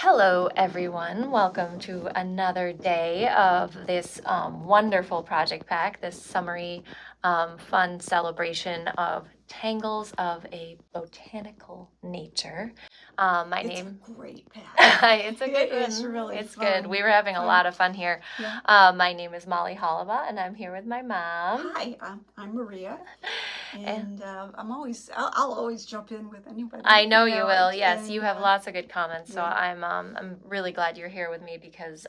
Hello, everyone. Welcome to another day of this wonderful project pack, this summery fun celebration of tangles of a botanical nature. My It's name. a great pack. It's a good It one. is really It's fun. good. We were having a lot of fun here. Yeah. My name is Molly Hollova, and I'm here with my mom. Hi, I'm Maria, And and I'll always jump in with anybody. I know you will. Yes, And, you have lots of good comments. So yeah. I'm really glad you're here with me because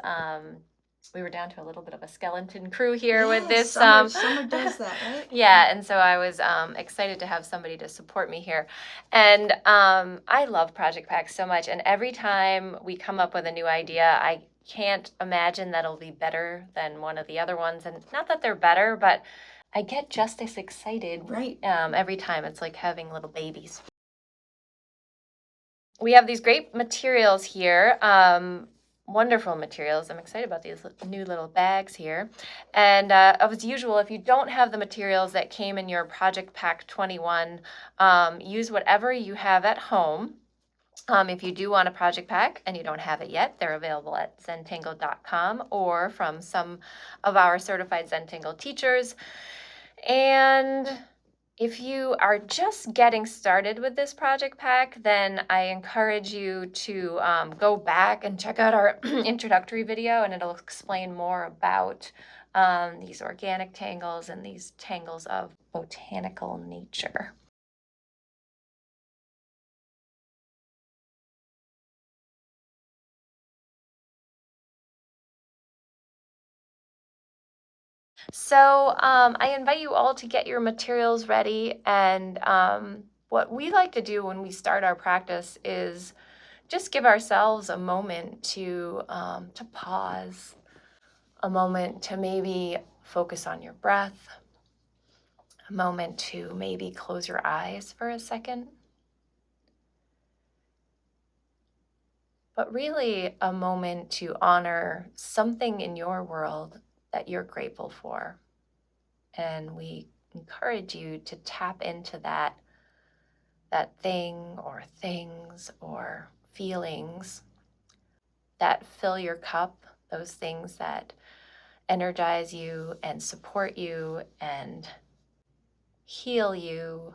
we were down to a little bit of a skeleton crew here with Yes, this. summer does that, right? Yeah, and so I was excited to have somebody to support me here. And I love Project Packs so much. And every time we come up with a new idea, I can't imagine that it'll be better than one of the other ones. And not that they're better, but I get just as excited Right. every time. It's like having little babies. We have these great materials here, wonderful materials. I'm excited about these new little bags here. And as usual, if you don't have the materials that came in your Project Pack 21, use whatever you have at home. If you do want a project pack and you don't have it yet, they're available at zentangle.com or from some of our certified Zentangle teachers. And if you are just getting started with this project pack, then I encourage you to go back and check out our introductory video, and it'll explain more about these organic tangles and these tangles of botanical nature. So I invite you all to get your materials ready. And what we like to do when we start our practice is just give ourselves a moment to pause, a moment to maybe focus on your breath, a moment to maybe close your eyes for a second. But really a moment to honor something in your world that you're grateful for. And we encourage you to tap into that thing or things or feelings that fill your cup, those things that energize you and support you and heal you,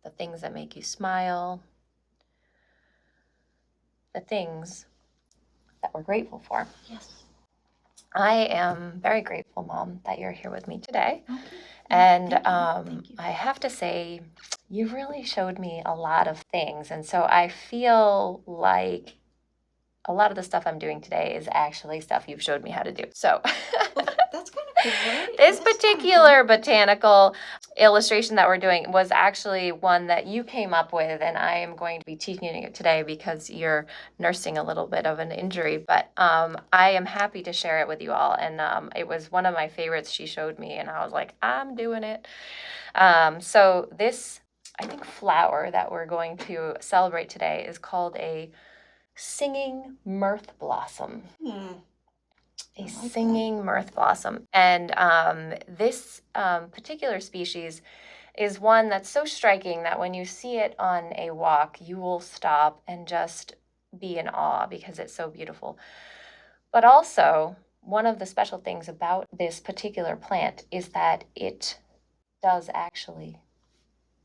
the things that make you smile, the things that we're grateful for. Yes. I am very grateful, Mom, that you're here with me today. Okay. And Thank you. I have to say, you really showed me a lot of things. And so I feel like a lot of the stuff I'm doing today is actually stuff you've showed me how to do. So Well, that's kind of cool, right? this That's particular botanical illustration that we're doing was actually one that you came up with, and I am going to be teaching it today because you're nursing a little bit of an injury. But I am happy to share it with you all. And it was one of my favorites she showed me, and I was like, I'm doing it. So this, I think, flower that we're going to celebrate today is called a singing mirth blossom. A singing mirth blossom. And this particular species is one that's so striking that when you see it on a walk, you will stop and just be in awe because it's so beautiful. But also, one of the special things about this particular plant is that it does actually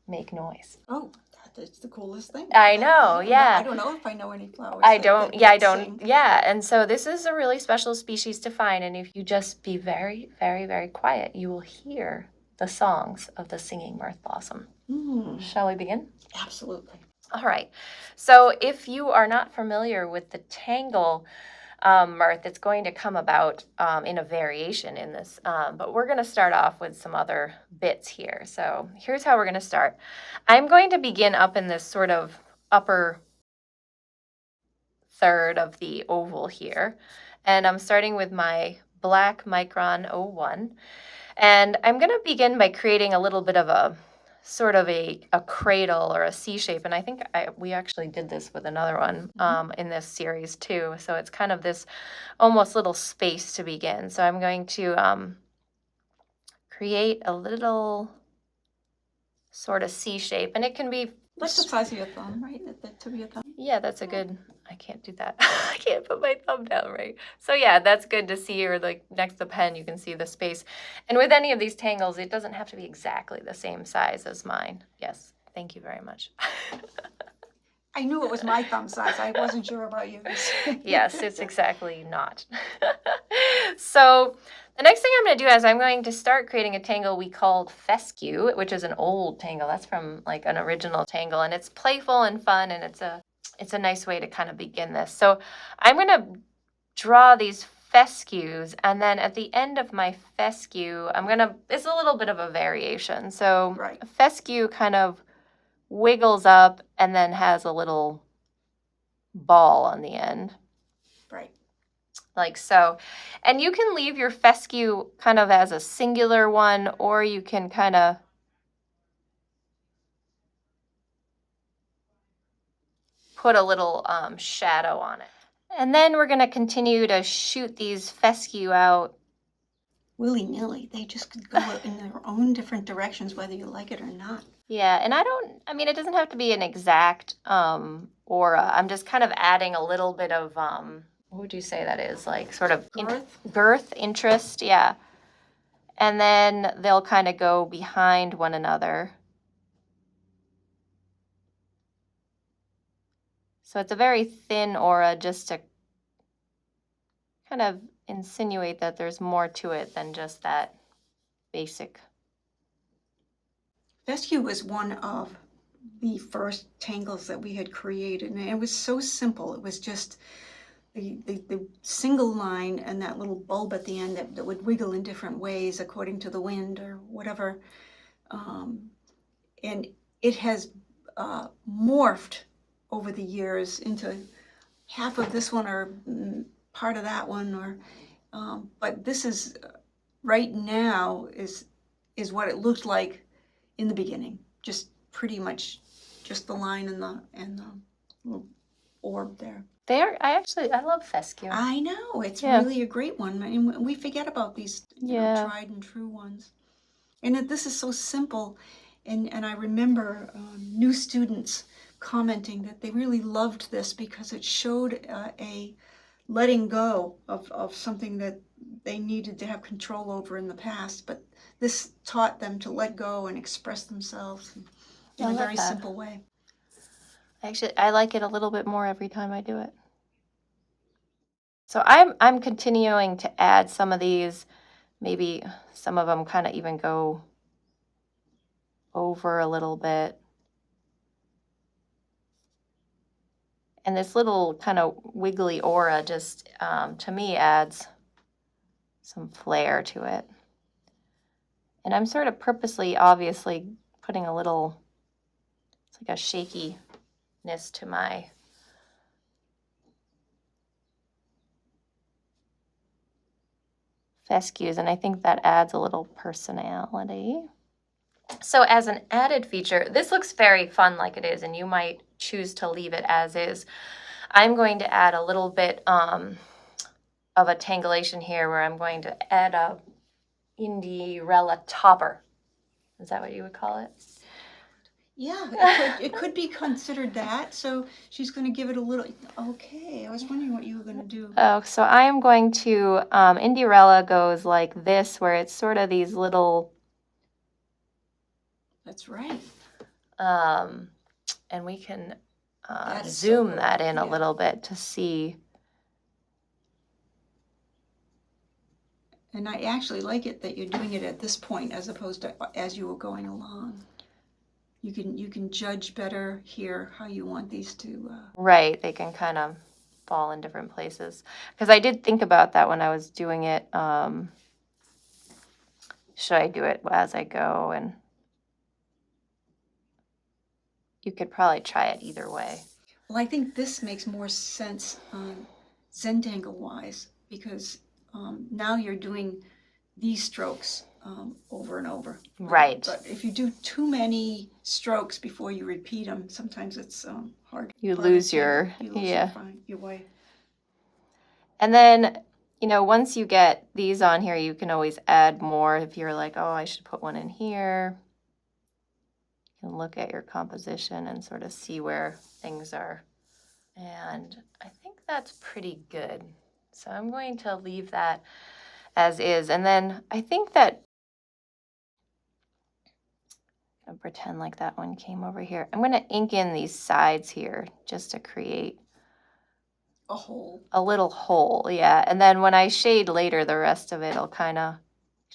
make noise. Oh, that's the coolest thing. I know, yeah. I don't know if I know any flowers. I don't, sing. yeah. And so this is a really special species to find. And if you just be very, very, very quiet, you will hear the songs of the singing mirth blossom. Shall we begin? Absolutely. All right. So if you are not familiar with the tangle mirth, it's going to come about in a variation in this. But we're going to start off with some other bits here. So here's how we're going to start. I'm going to begin up in this sort of upper third of the oval here. And I'm starting with my black Micron 01. And I'm going to begin by creating a little bit of a sort of a cradle or a C shape. And I think we actually did this with another one in this series too. So it's kind of this almost little space to begin. So I'm going to create a little sort of C shape. And it can be like the size of your thumb, right? At the tip of your thumb. Yeah, that's a good I can't do that. I can't put my thumb down right. So yeah, that's good to see, or like next to the pen, you can see the space. And with any of these tangles, it doesn't have to be exactly the same size as mine. Yes, thank you very much. I knew it was my thumb size. I wasn't sure about yours. Yes, it's exactly not. So the next thing I'm going to do is I'm going to start creating a tangle we called Fescue, which is an old tangle. That's from like an original tangle, and it's playful and fun, and it's a nice way to kind of begin this. So I'm going to draw these fescues, and then at the end of my fescue, it's a little bit of a variation. So Right. a fescue kind of wiggles up and then has a little ball on the end. Right. Like so. And you can leave your fescue kind of as a singular one, or you can kind of put a little shadow on it. And then we're going to continue to shoot these fescue out. Willy-nilly. They just could go in their own different directions, whether you like it or not. Yeah, and I mean, it doesn't have to be an exact aura. I'm just kind of adding a little bit of, what would you say that is? Like sort of girth, interest, yeah. And then they'll kind of go behind one another. So it's a very thin aura just to kind of insinuate that there's more to it than just that basic. Fescue was one of the first tangles that we had created, and it was so simple. It was just the single line and that little bulb at the end that would wiggle in different ways according to the wind or whatever. And it has morphed over the years into half of this one or part of that one, or but this is right now is what it looked like in the beginning. Just pretty much just the line and the little orb there. I love fescue. I know, it's really a great one. And we forget about these tried and true ones. And this is so simple. And I remember new students commenting that they really loved this because it showed a letting go of something that they needed to have control over in the past. But this taught them to let go and express themselves in a very simple way. Actually, I like it a little bit more every time I do it. So I'm continuing to add some of these. Maybe some of them kind of even go over a little bit. And this little kind of wiggly aura just, to me, adds some flair to it. And I'm sort of purposely, obviously, putting a little, it's like a shakiness to my fescues, and I think that adds a little personality. So as an added feature, this looks very fun like it is, and you might choose to leave it as is. I'm going to add a little bit of a tangulation here where I'm going to add a Indirella topper. Is that what you would call it? Yeah, it could be considered that. So she's going to give it a little. Okay, I was wondering what you were going to do. Oh, so I am going to, Indirella goes like this, where it's sort of these little. That's right. And we can so zoom cool. that in a little bit to see. And I actually like it that you're doing it at this point as opposed to as you were going along. You can judge better here how you want these to. Right, they can kind of fall in different places. Because I did think about that when I was doing it. Should I do it as I go? And you could probably try it either way. Well, I think this makes more sense Zentangle wise because now you're doing these strokes over and over. Right. But if you do too many strokes before you repeat them, sometimes it's hard. You lose your way. And then, once you get these on here, you can always add more if you're like, oh, I should put one in here. You can look at your composition and sort of see where things are And I think that's pretty good. So I'm going to leave that as is. And then I think that I'll pretend like that one came over here. I'm going to ink in these sides here just to create A hole. a little hole, yeah. And then when I shade later, the rest of it will kind of,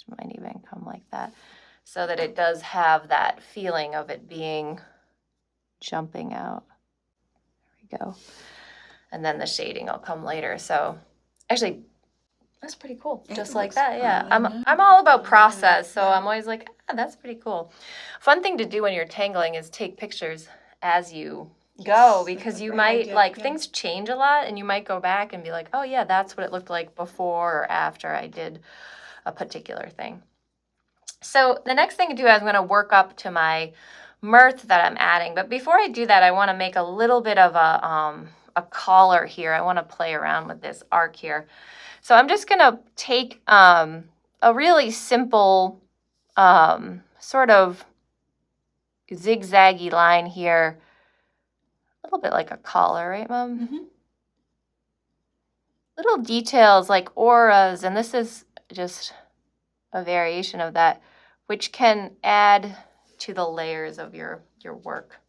might even come like that, so that it does have that feeling of it being jumping out. There we go. And then the shading will come later. So actually, that's pretty cool. Just like that, yeah. I'm all about process, so I'm always like, that's pretty cool. Fun thing to do when you're tangling is take pictures as you go, because you might things change a lot, and you might go back and be like, oh yeah, that's what it looked like before or after I did a particular thing. So the next thing to do is I'm going to work up to my mirth that I'm adding. But before I do that, I want to make a little bit of a collar here. I want to play around with this arc here. So I'm just going to take a really simple sort of zigzaggy line here. A little bit like a collar, right, Mom? Mm-hmm. Little details like auras, and this is just a variation of that, which can add to the layers of your work.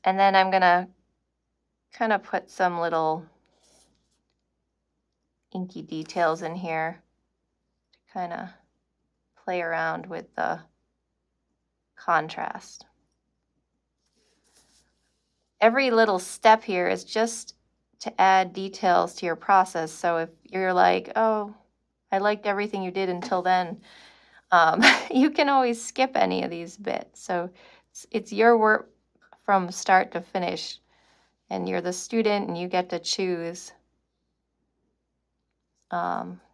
And then I'm going to kind of put some little inky details in here to kind of play around with the contrast. Every little step here is just to add details to your process. So if you're like, oh, I liked everything you did until then, you can always skip any of these bits. So it's your work from start to finish, and you're the student and you get to choose,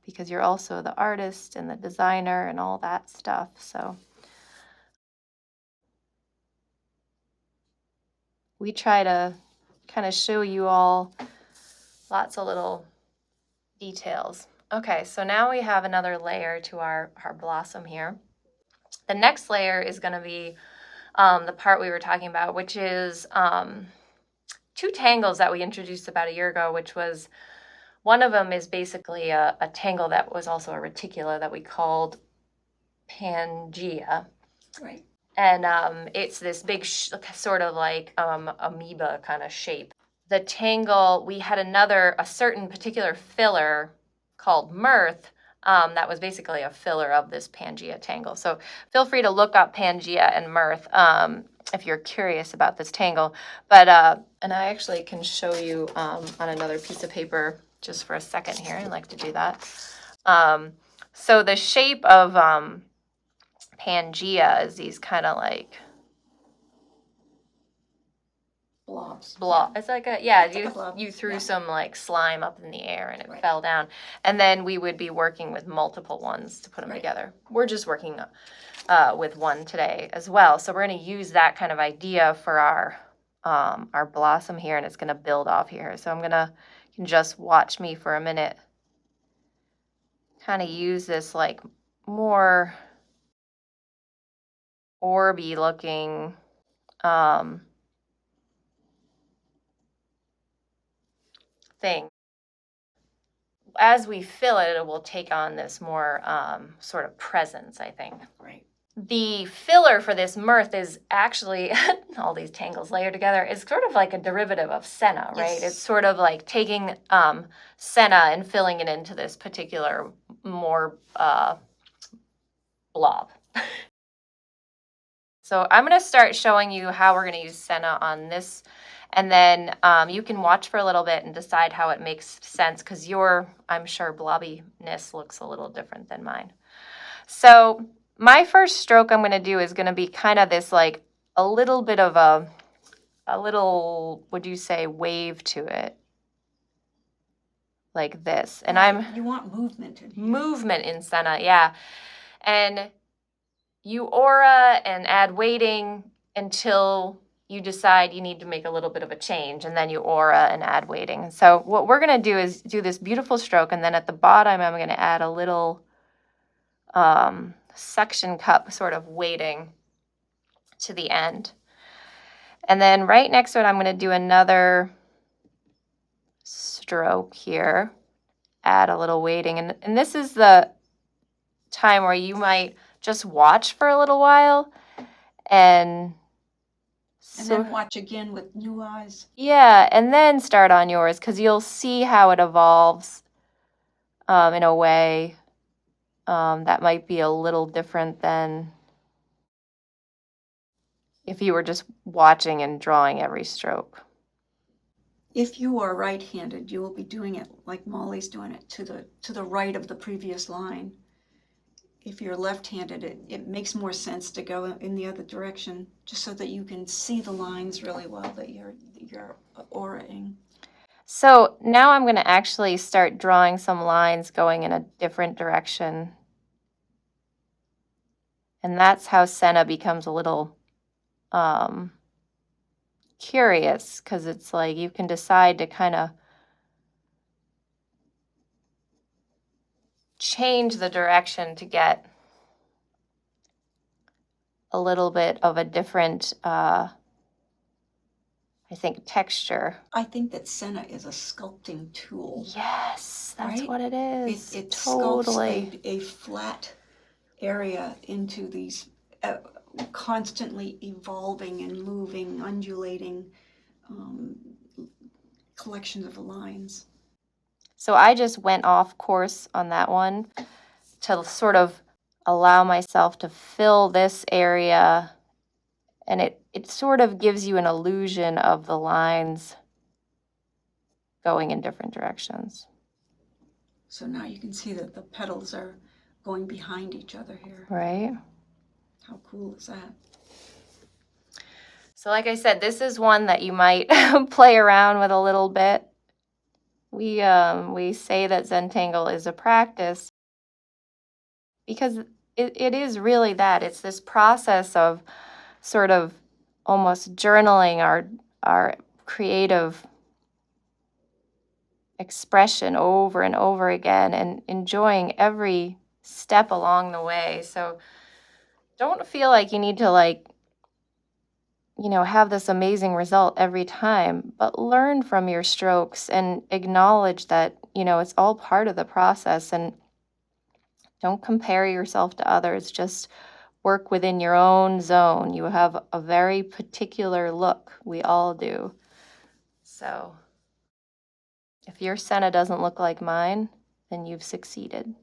because you're also the artist and the designer and all that stuff. So we try to kind of show you all lots of little details. Okay, so now we have another layer to our blossom here. The next layer is going to be the part we were talking about, which is two tangles that we introduced about a year ago, which was, one of them is basically a tangle that was also a reticula that we called Pangea. Right. And it's this big sort of like amoeba kind of shape. The tangle, we had a certain particular filler called Mirth, that was basically a filler of this Pangea tangle. So feel free to look up Pangea and Mirth if you're curious about this tangle. But and I actually can show you on another piece of paper just for a second here. I like to do that. So the shape of Pangea is these kind of like blobs. It's like you threw some like slime up in the air and it fell down, and then we would be working with multiple ones to put them together. We're just working with one today as well, so we're going to use that kind of idea for our blossom here, and it's going to build off here. So you can just watch me for a minute, kind of use this like more orby looking thing. As we fill it, it will take on this more sort of presence, I think. Right. The filler for this Mirth is actually, all these tangles layered together, is sort of like a derivative of senna, right? Yes. It's sort of like taking senna and filling it into this particular more blob. So I'm going to start showing you how we're going to use senna on this, and then you can watch for a little bit and decide how it makes sense, because your, I'm sure, blobbiness looks a little different than mine. So my first stroke I'm going to do is going to be kind of this like a little bit of a little, would you say, wave to it, like this. And you want movement in here. Movement in senna, yeah. And you aura and add weighting until you decide you need to make a little bit of a change, and then you aura and add weighting. So what we're going to do is do this beautiful stroke, and then at the bottom I'm going to add a little suction cup sort of weighting to the end. And then right next to it, I'm going to do another stroke here, add a little weighting. And this is the time where you might just watch for a little while and then watch again with new eyes. Yeah, and then start on yours because you'll see how it evolves in a way that might be a little different than if you were just watching and drawing every stroke. If you are right-handed, you will be doing it like Molly's doing it to the right of the previous line. If you're left-handed, it makes more sense to go in the other direction, just so that you can see the lines really well that you're auraing. So now I'm going to actually start drawing some lines going in a different direction. And that's how Senna becomes a little curious, because it's like you can decide to kind of change the direction to get a little bit of a different, I think, texture. I think that Senna is a sculpting tool. Yes, that's right? What it is. It Totally. sculpts a flat area into these constantly evolving and moving, undulating collections of lines. So I just went off course on that one to sort of allow myself to fill this area, and it sort of gives you an illusion of the lines going in different directions. So now you can see that the petals are going behind each other here. Right. How cool is that? So like I said, this is one that you might play around with a little bit. We say that Zentangle is a practice because it is really that. It's this process of sort of almost journaling our creative expression over and over again and enjoying every step along the way. So don't feel like you need to have this amazing result every time, but learn from your strokes and acknowledge that, it's all part of the process, and don't compare yourself to others. Just work within your own zone. You have a very particular look. We all do. So if your Senna doesn't look like mine, then you've succeeded.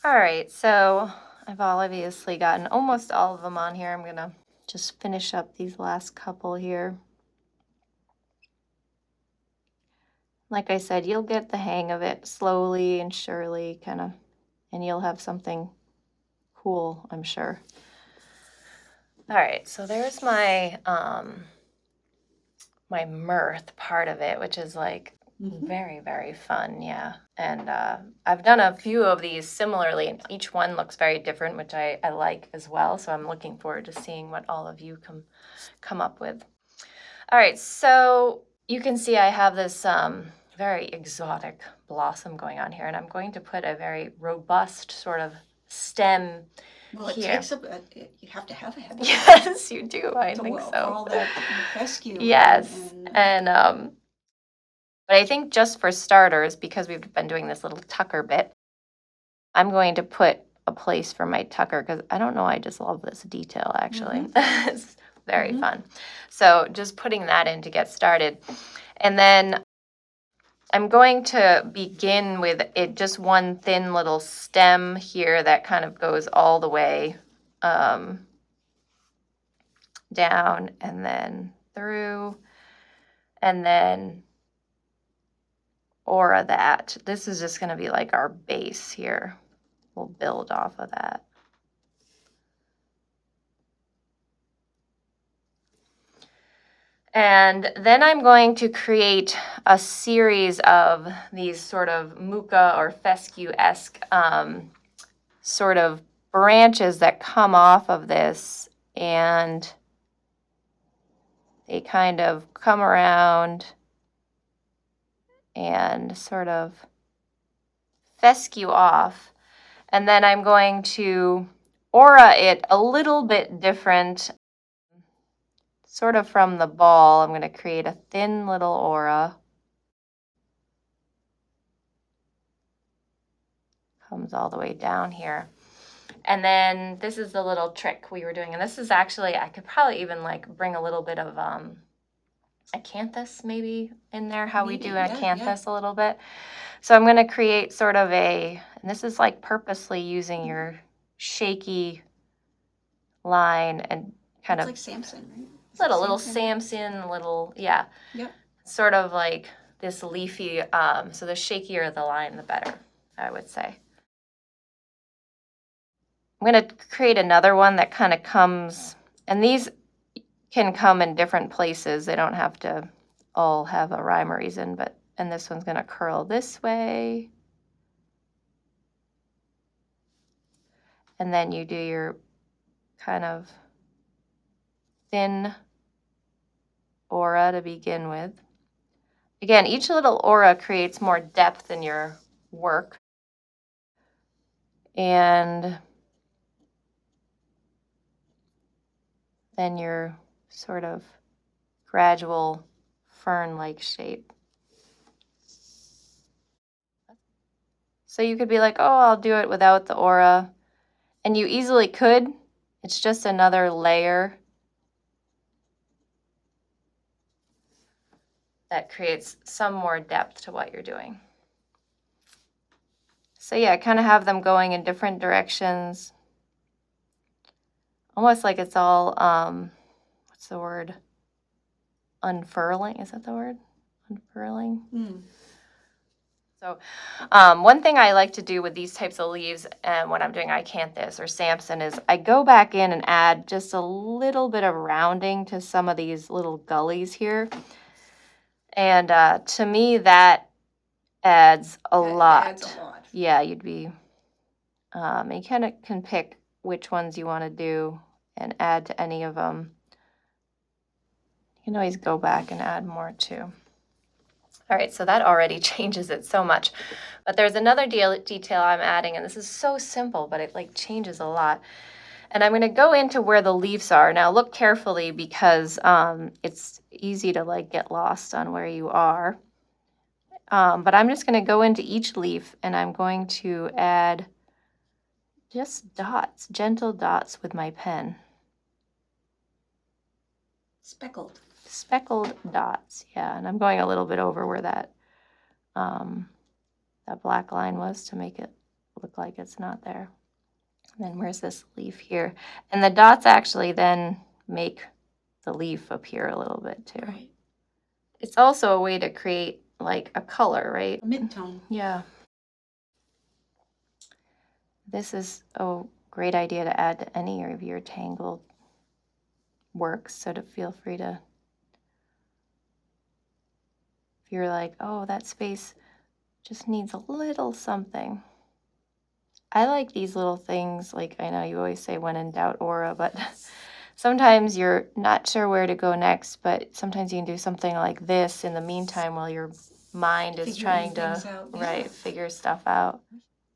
All right, so I've obviously gotten almost all of them on here. I'm going to just finish up these last couple here. Like I said, you'll get the hang of it slowly and surely, kind of, and you'll have something cool, I'm sure. All right, so there's my my Mirth part of it, which is like very, very fun, yeah. And I've done a few of these similarly, and each one looks very different, which I like as well. So I'm looking forward to seeing what all of you come up with. All right, so you can see I have this very exotic blossom going on here, and I'm going to put a very robust sort of stem. Well, it here. takes you have to have a head. Yes, you do. I think so. For all that fescue. Yes, and but I think just for starters, because we've been doing this little tucker bit, I'm going to put a place for my tucker because I don't know, I just love this detail actually. It's very fun. So just putting that in to get started. And then I'm going to begin with it just one thin little stem here that kind of goes all the way down and then through, and then aura that. This is just going to be like our base here. We'll build off of that. And then I'm going to create a series of these sort of muka or fescue-esque sort of branches that come off of this, and they kind of come around and sort of fescue off. And then I'm going to aura it a little bit different. sort of from the ball, I'm going to create a thin little aura. Comes all the way down here. And then this is the little trick we were doing. And this is actually, I could probably even like bring a little bit of acanthus maybe in there, how we do acanthus a little bit. So I'm going to create sort of and this is like purposely using your shaky line and kind of like Samson, right? Little Samson, sort of like this leafy, so the shakier the line, the better, I would say. I'm going to create another one that kind of comes, and these can come in different places. They don't have to all have a rhyme or reason, and this one's going to curl this way. And then you do your kind of thin aura to begin with. Again, each little aura creates more depth in your work. And then your sort of gradual fern-like shape. So you could be like, oh, I'll do it without the aura. And you easily could. It's just another layer that creates some more depth to what you're doing. So yeah, kind of have them going in different directions. Almost like it's all, what's the word? Unfurling, is that the word? Unfurling? So one thing I like to do with these types of leaves and when I'm doing acanthus or Samson is I go back in and add just a little bit of rounding to some of these little gullies here. And to me, that adds a lot. Adds a lot. Yeah, you'd be, you kind of can pick which ones you want to do and add to any of them. You can always go back and add more too. All right, so that already changes it so much. But there's another detail I'm adding, and this is so simple, but it like changes a lot. And I'm going to go into where the leaves are. Now look carefully because it's easy to like get lost on where you are. But I'm just going to go into each leaf and I'm going to add just dots, gentle dots with my pen. Speckled dots, yeah. And I'm going a little bit over where that black line was to make it look like it's not there. And then where's this leaf here? And the dots actually then make the leaf appear a little bit too. Right. It's also a way to create like a color, right? A mid-tone. Yeah. This is a great idea to add to any of your tangled works, so to feel free to, if you're like, oh, that space just needs a little something. I like these little things, like I know you always say when in doubt aura, but sometimes you're not sure where to go next, but sometimes you can do something like this in the meantime while your mind is trying to figure stuff out.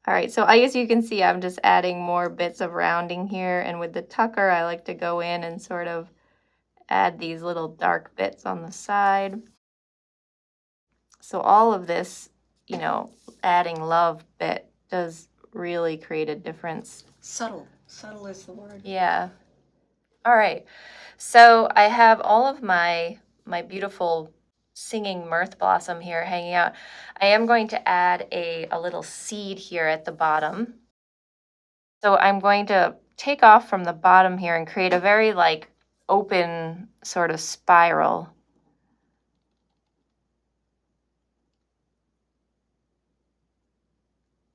All right, so as you can see, I'm just adding more bits of rounding here, and with the tucker, I like to go in and sort of add these little dark bits on the side. So all of this, adding love bit does really create a difference. Subtle is the word. Yeah. All right, so I have all of my beautiful singing mirth blossom here hanging out. I am going to add a little seed here at the bottom. So I'm going to take off from the bottom here and create a very like open sort of spiral.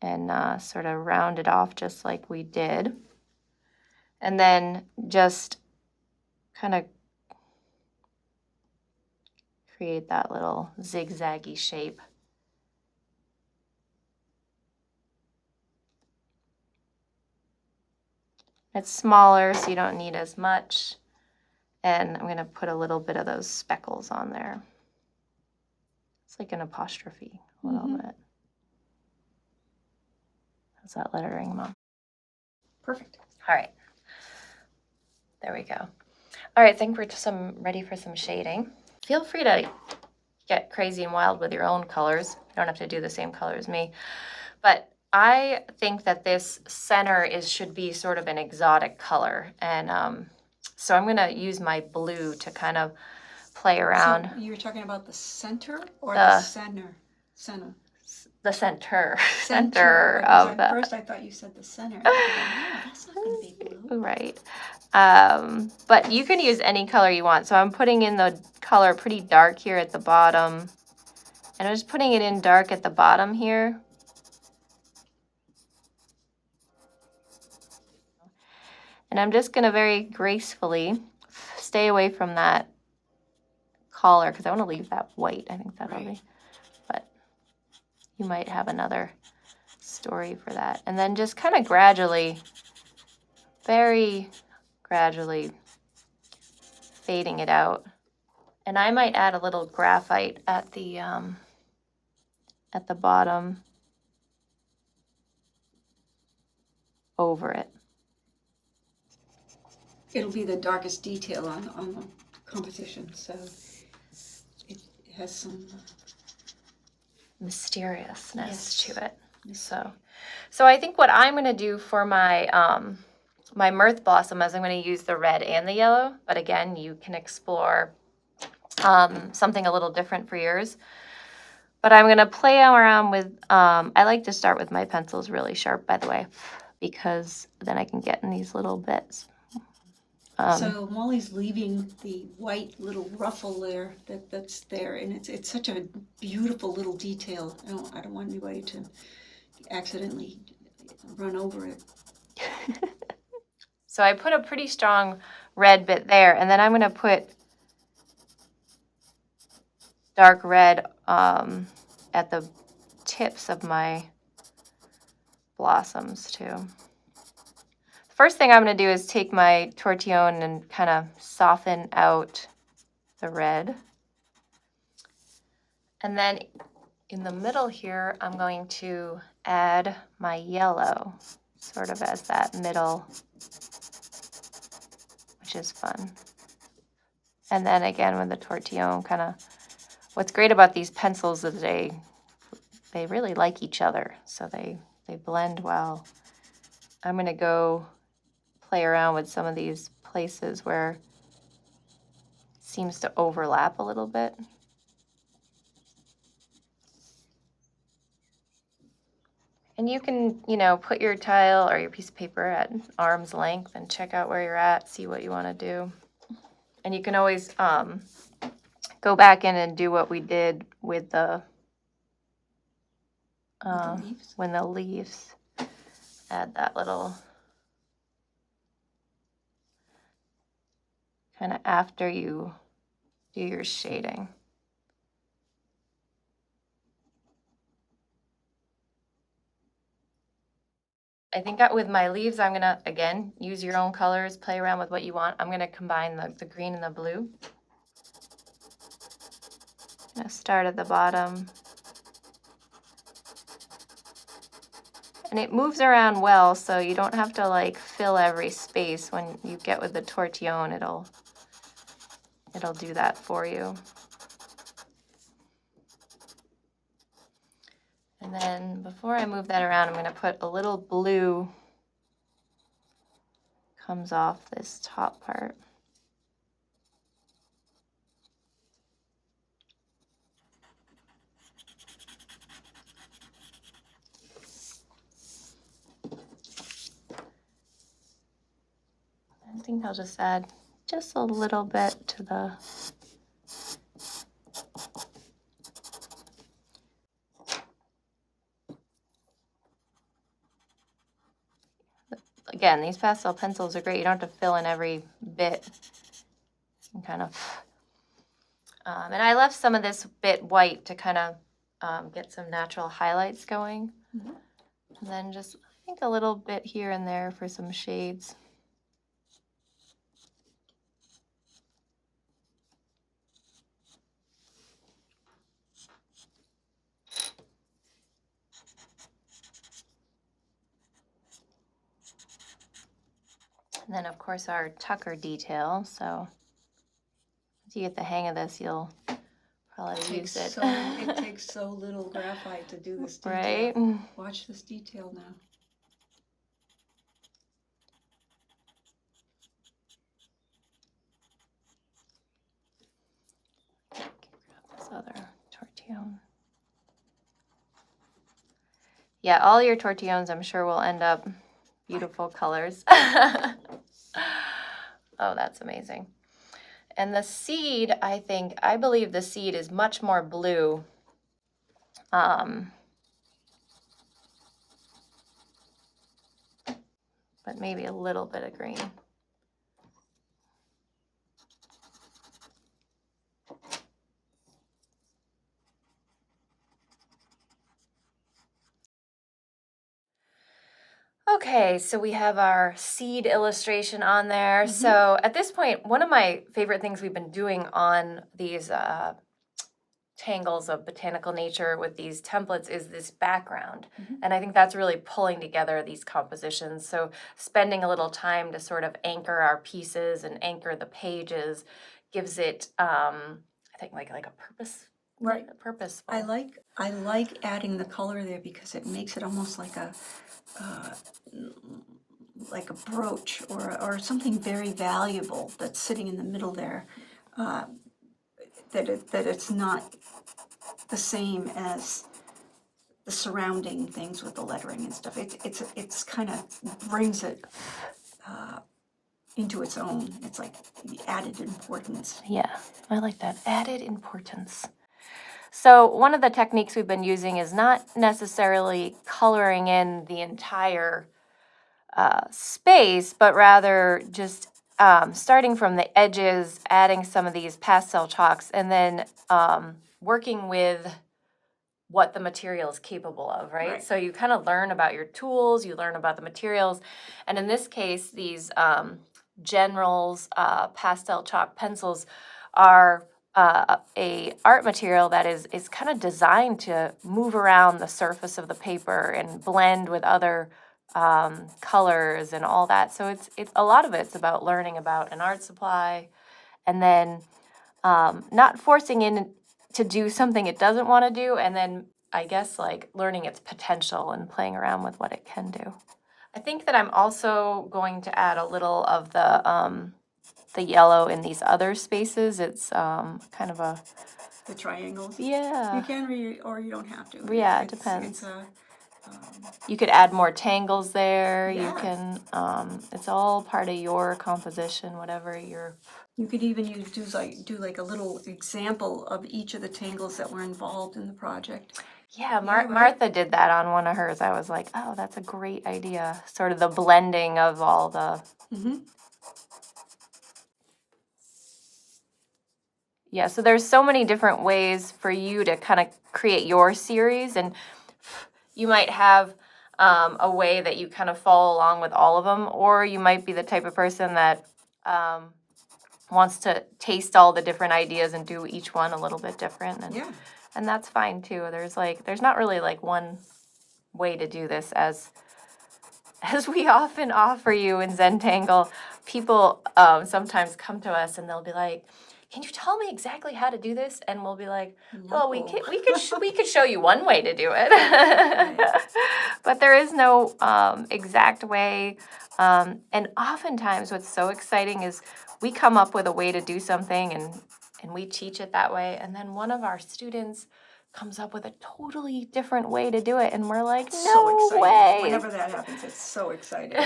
And sort of round it off just like we did. And then just kind of create that little zigzaggy shape. It's smaller, so you don't need as much. And I'm going to put a little bit of those speckles on there. It's like an apostrophe a little bit. How's that lettering, Mom? Perfect. All right. There we go. All right, I think we're ready for some shading. Feel free to get crazy and wild with your own colors. You don't have to do the same color as me. But I think that this center should be sort of an exotic color. And so I'm going to use my blue to kind of play around. So you were talking about the center or The the center? Center. The center At first I thought you said the center. And I thought, no, that's not going to be blue. Right. But you can use any color you want. So I'm putting in the color pretty dark here at the bottom. And I'm just putting it in dark at the bottom here. And I'm just going to very gracefully stay away from that collar because I want to leave that white. I think that'll be. But you might have another story for that. And then just kind of gradually, very gradually fading it out. And I might add a little graphite at the bottom over it. It'll be the darkest detail on the composition, so it has some mysteriousness to it. So I think what I'm going to do for my my Mirth blossom is I'm going to use the red and the yellow. But again, you can explore something a little different for yours. But I'm going to play around with, I like to start with my pencils really sharp, by the way, because then I can get in these little bits. So Molly's leaving the white little ruffle there that's there, and it's such a beautiful little detail. I don't want anybody to accidentally run over it. So I put a pretty strong red bit there, and then I'm going to put dark red at the tips of my blossoms too. First thing I'm going to do is take my tortillon and kind of soften out the red. And then in the middle here, I'm going to add my yellow, sort of as that middle, which is fun. And then again with the tortillon, kind of, what's great about these pencils is they really like each other, so they blend well. I'm going to go play around with some of these places where it seems to overlap a little bit. And you can, put your tile or your piece of paper at arm's length and check out where you're at, see what you want to do. And you can always go back in and do what we did with the leaves? When the leaves. Add that little kind of after you do your shading. I think with my leaves, I'm going to, again, use your own colors, play around with what you want. I'm going to combine the green and the blue. I'm going to start at the bottom. And it moves around well, so you don't have to fill every space. When you get with the tortillon, it'll do that for you. And then before I move that around, I'm going to put a little blue comes off this top part. I think I'll just add just a little bit to the Again, these pastel pencils are great. You don't have to fill in every bit. And kind of, and I left some of this bit white to kind of get some natural highlights going. Mm-hmm. And then just, I think, a little bit here and there for some shades. And then, of course, our Tucker detail. So Once you get the hang of this, you'll probably use it. It takes so little graphite to do this detail. Right? Watch this detail now. Grab this other tortillon. Yeah, all your tortillons, I'm sure, will end up beautiful colors. Oh, that's amazing. And the seed, I believe the seed is much more blue. But maybe a little bit of green. Okay, so we have our seed illustration on there. Mm-hmm. So at this point, one of my favorite things we've been doing on these tangles of botanical nature with these templates is this background. Mm-hmm. And I think that's really pulling together these compositions. So spending a little time to sort of anchor our pieces and anchor the pages gives it, I think, like a purpose. Right. Purposeful. I like adding the color there because it makes it almost like a brooch or something very valuable that's sitting in the middle there. That it's not the same as the surrounding things with the lettering and stuff. It's kind of brings it into its own. It's like the added importance. Yeah, I like that. Added importance. So one of the techniques we've been using is not necessarily coloring in the entire space, but rather just starting from the edges, adding some of these pastel chalks, and then working with what the material is capable of, right? So you kind of learn about your tools, you learn about the materials, and in this case, these generals pastel chalk pencils are a art material that is kind of designed to move around the surface of the paper and blend with other colors and all that. So it's a lot of it's about learning about an art supply, and then not forcing in to do something it doesn't want to do, and then I guess like learning its potential and playing around with what it can do. I think that I'm also going to add a little of the yellow in these other spaces. It's kind of the triangles. Yeah. You can or you don't have to. Yeah, it depends. You could add more tangles there. Yeah. You can. It's all part of your composition, whatever you're. You could even do like a little example of each of the tangles that were involved in the project. Yeah, Martha did that on one of hers. I was like, oh, that's a great idea. Sort of the blending of all the. Mm-hmm. Yeah, so there's so many different ways for you to kind of create your series, and you might have a way that you kind of follow along with all of them, or you might be the type of person that wants to taste all the different ideas and do each one a little bit different. And that's fine too. There's not really like one way to do this, as we often offer you in Zentangle. People sometimes come to us and they'll be like, can you tell me exactly how to do this? And we'll be like, well, we could show you one way to do it. But there is no exact way. And oftentimes what's so exciting is we come up with a way to do something and we teach it that way. And then one of our students comes up with a totally different way to do it. And we're like, no way. Whenever that happens, it's so exciting.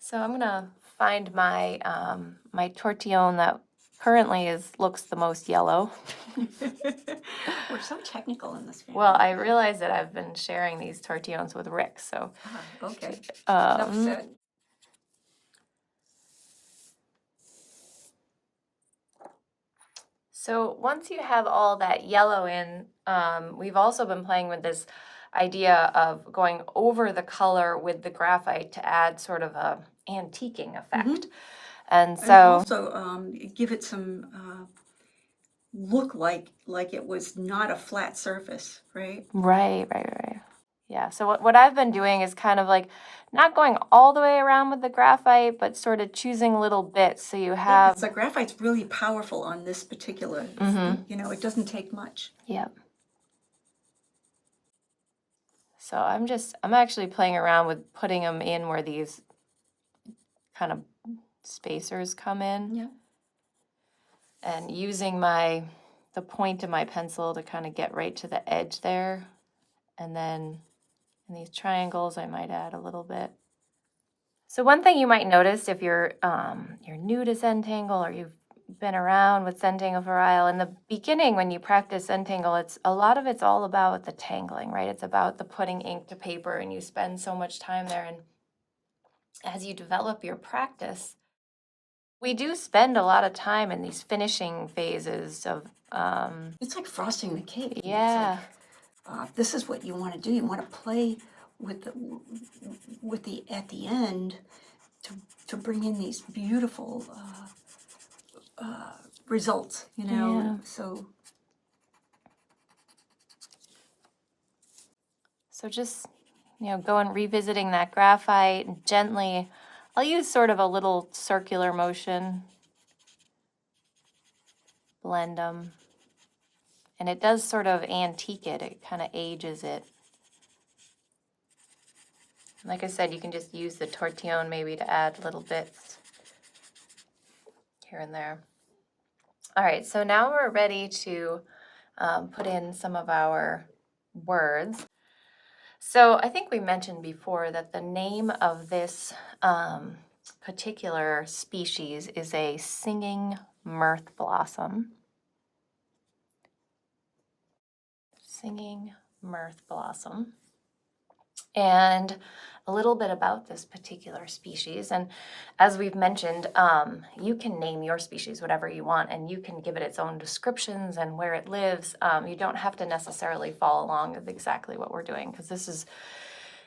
So I'm going to find my my tortillon that currently looks the most yellow. We're so technical in this family. Well, I realize that I've been sharing these tortillons with Rick, so. Okay. Enough said. So once you have all that yellow in, we've also been playing with this idea of going over the color with the graphite to add sort of a antiquing effect. Mm-hmm. And so also give it some look like it was not a flat surface, right? Right. Yeah, so what I've been doing is kind of like not going all the way around with the graphite, but sort of choosing little bits so you have... Because the graphite's really powerful on this particular, you know, it doesn't take much. Yep. So I'm actually playing around with putting them in where these kind of spacers come in. Yeah. And using the point of my pencil to kind of get right to the edge there. And then in these triangles, I might add a little bit. So one thing you might notice if you're new to Zentangle or you've been around with Zentangle for a while, in the beginning when you practice Zentangle, it's all about the tangling, right? It's about the putting ink to paper, and you spend so much time there. And as you develop your practice, we do spend a lot of time in these finishing phases of... It's like frosting the cake. Yeah. It's like, this is what you want to do. You want to play with the at the end to bring in these beautiful results, you know. Yeah. So just, going revisiting that graphite and gently, I'll use sort of a little circular motion, blend them. And it does sort of antique it. It kind of ages it. Like I said, you can just use the tortillon maybe to add little bits here and there. All right, so now we're ready to put in some of our words. So I think we mentioned before that the name of this particular species is a singing mirth blossom. Singing mirth blossom. And a little bit about this particular species. And as we've mentioned, you can name your species whatever you want, and you can give it its own descriptions and where it lives. You don't have to necessarily follow along with exactly what we're doing, because this is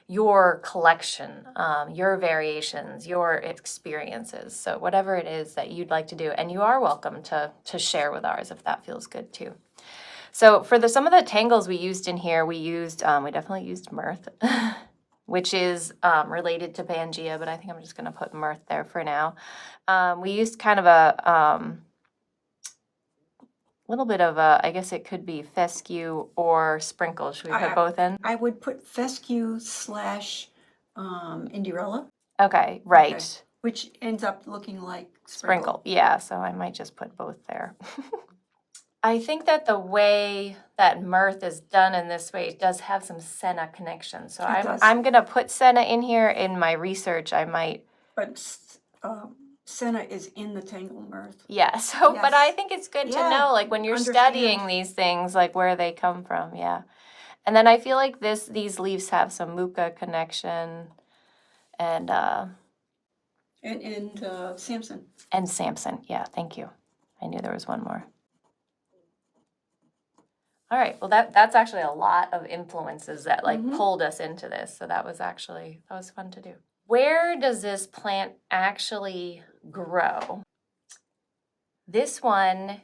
your collection, your variations, your experiences. So whatever it is that you'd like to do, and you are welcome to share with ours if that feels good too. So for some of the tangles we used in here, we definitely used Mirth, which is related to Pangea, but I think I'm just going to put Mirth there for now. We used kind of a little bit of I guess it could be Fescue or Sprinkle. Should we put both in? I would put Fescue / Indirella. Okay, right. Okay. Which ends up looking like Sprinkle. Yeah, so I might just put both there. I think that the way that Mirth is done in this way does have some Senna connection. So I'm going to put Senna in here. In my research, I might. But Senna is in the Tangle Mirth. Yeah, so, yes. But I think it's good to know, like, when you're studying these things, like, where they come from, yeah. And then I feel like these leaves have some Muka connection, and Samson. And Samson, yeah, thank you. I knew there was one more. All right, well, that's actually a lot of influences that, like, pulled us into this, so that was fun to do. Where does this plant actually grow? This one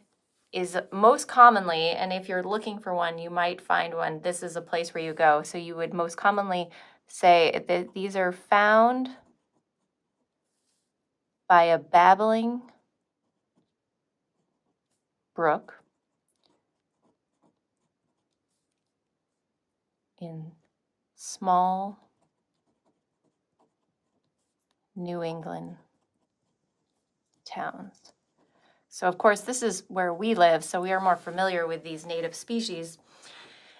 is most commonly, and if you're looking for one, you might find one. This is a place where you go. So you would most commonly say that these are found by a babbling brook in small New England towns. So, of course, this is where we live, so we are more familiar with these native species.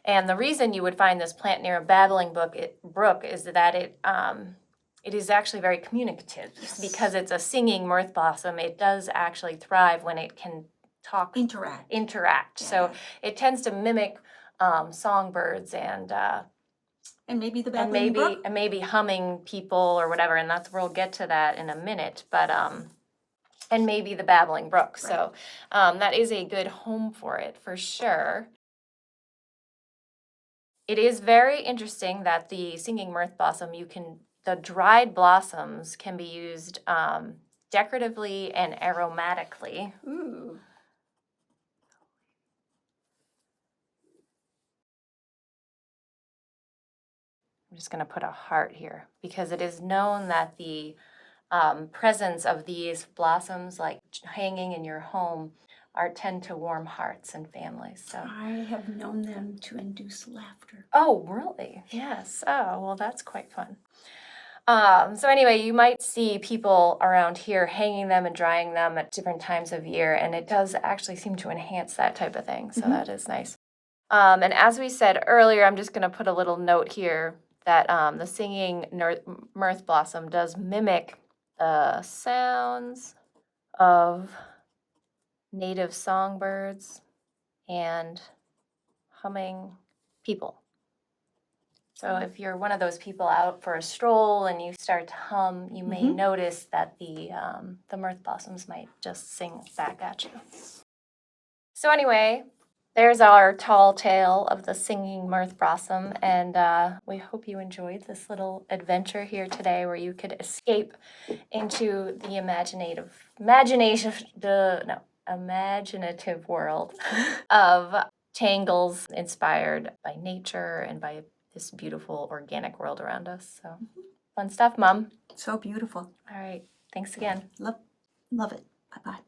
And the reason you would find this plant near a babbling brook is that it is actually very communicative. Yes. Because it's a singing mirth blossom. It does actually thrive when it can talk. Interact. Yeah. So it tends to mimic songbirds and maybe the babbling brook. And maybe humming people or whatever. And we'll get to that in a minute. But and maybe the babbling brook. Right. So that is a good home for it, for sure. It is very interesting that the singing mirth blossom, the dried blossoms can be used decoratively and aromatically. Ooh. just going to put a heart here because it is known that the presence of these blossoms, like hanging in your home, tend to warm hearts and families. So I have known them to induce laughter. Oh, really? Yes. Oh, well, that's quite fun. So anyway, you might see people around here hanging them and drying them at different times of year, and it does actually seem to enhance that type of thing. So that is nice. And as we said earlier, I'm just going to put a little note here that the singing mirth blossom does mimic the sounds of native songbirds and humming people. So if you're one of those people out for a stroll and you start to hum, you may notice that the mirth blossoms might just sing back at you. So anyway, there's our tall tale of the singing mirth blossom, and we hope you enjoyed this little adventure here today where you could escape into the imaginative world of tangles inspired by nature and by this beautiful organic world around us. So fun stuff, Mom. So beautiful. All right. Thanks again. Love it. Bye-bye.